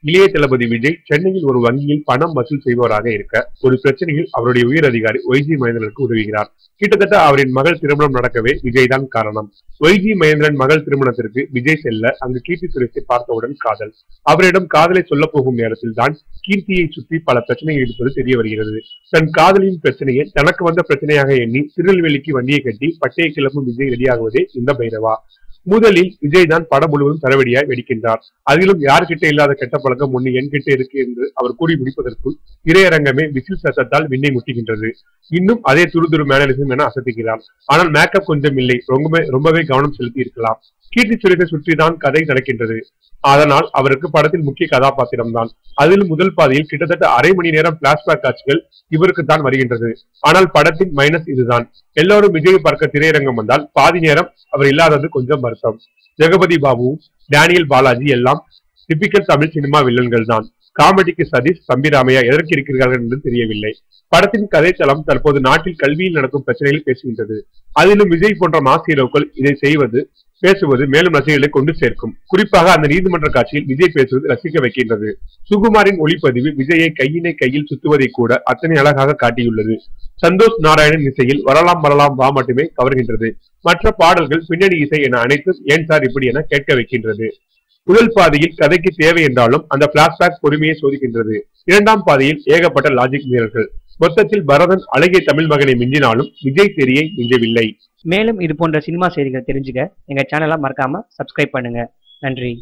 இளைய தளபதி விஜய் சென்னையில் ஒரு வங்கியில் பணம் வசூல் செய்பவராக இருக்க ஒரு பிரச்சனையில் அவருடைய உயர் அதிகாரி ஒய்ஜி மகேந்திரனுக்கு உதவுகிறார். கிட்டத்தட்ட அவரின் மகள் திருமணம் நடக்கவே விஜய் தான் காரணம். ஒய்ஜி மகேந்திரன் மகள் திருமணத்திற்கு விஜய் செல்ல அங்கு கீர்த்தி சுரேஷை பார்த்தவுடன் காதல். அவரிடம் காதலை சொல்ல போகும் நேரத்தில் தான் கீர்த்தியை சுற்றி பல பிரச்சனைகள் இருப்பது தெரிய வருகிறது. தன் காதலின் பிரச்சனையை தனக்கு வந்த பிரச்சனையாக எண்ணி திருநெல்வேலிக்கு வண்டியை கட்டி பட்டையை கிளப்பும் விஜய் ரெடியாகுவதே இந்த பைரவா. முதலில் விஜய் தான் படம் முழுவதும் தரவடியாய் வெடிக்கின்றார். அதிலும் யார்கிட்ட இல்லாத கெட்ட பழக்கம் ஒண்ணு என்கிட்ட இருக்கு என்று அவர் கூறி முடிப்பதற்குள் திரையரங்கமே விசில் சத்தத்தால் விண்ணை முட்டுகின்றது. இன்னும் அதே துருதுரு மேனரிசம் என அசத்துகிறார். ஆனால் மேக்கப் கொஞ்சம் இல்லை, ரொம்பவே கவனம் செலுத்தி இருக்கலாம். கீர்த்தி சுரேஷை சுற்றிதான் கதை நடக்கின்றது. அதனால் அவருக்கு படத்தில் முக்கிய கதாபாத்திரம் தான். அதிலும் முதல் பாதியில் கிட்டத்தட்ட அரை மணி நேரம் பிளாஷ்பேக் காட்சிகள் இவருக்கு தான் வருகின்றது. ஆனால் படத்தின் மைனஸ் இதுதான். எல்லாரும் விஜய் பார்க்க திரையரங்கம் வந்தால் பாதி நேரம் அவர் இல்லாதது கொஞ்சம் வருத்தம். ஜெகபதி பாபுவும் டேனியல் பாலாஜி எல்லாம் டிபிக்கல் தமிழ் சினிமா வில்லன்கள் தான். காமெடிக்கு சதீஷ், தம்பிராமையா எதற்கு இருக்கிறார்கள் என்று தெரியவில்லை. படத்தின் கதைத்தளம் தற்போது நாட்டில் கல்வியில் நடக்கும் பிரச்சனைகள் பேசுகின்றது. அதிலும் விஜய் போன்ற மாஸ் ஹீரோக்கள் இதை பேசுவது மேலும் ரசிகர்களை கொண்டு சேர்க்கும். குறிப்பாக அந்த நீதிமன்ற காட்சியில் விஜய் பேசுவது ரசிக்க வைக்கின்றது. சுகுமாரின் ஒளிப்பதிவு விஜயை கையில் சுத்துவதை கூட அத்தனை அழகாக காட்டியுள்ளது. சந்தோஷ் நாராயணன் இசையில் வரலாம் வரலாம் வா மட்டுமே கவர்கின்றது. மற்ற பாடல்கள், பின்னணி இசை என அனைத்தும் ஏன் சார் இப்படி என கேட்க வைக்கின்றது. முதல் பாதையில் கதைக்கு தேவை என்றாலும் அந்த பிளாஷ்பேக் பொறுமையை சோதிக்கின்றது. இரண்டாம் பாதையில் ஏகப்பட்ட லாஜிக் மீறல்கள். மொத்தத்தில் பரதன் அழகிய தமிழ் மகனை மிஞ்சினாலும் விஜய் தெரியை மிஞ்சவில்லை. மேலும் இது போன்ற சினிமா செய்திகள் தெரிஞ்சுக்க எங்க சேனலை மறக்காம சப்ஸ்கிரைப் பண்ணுங்க. நன்றி.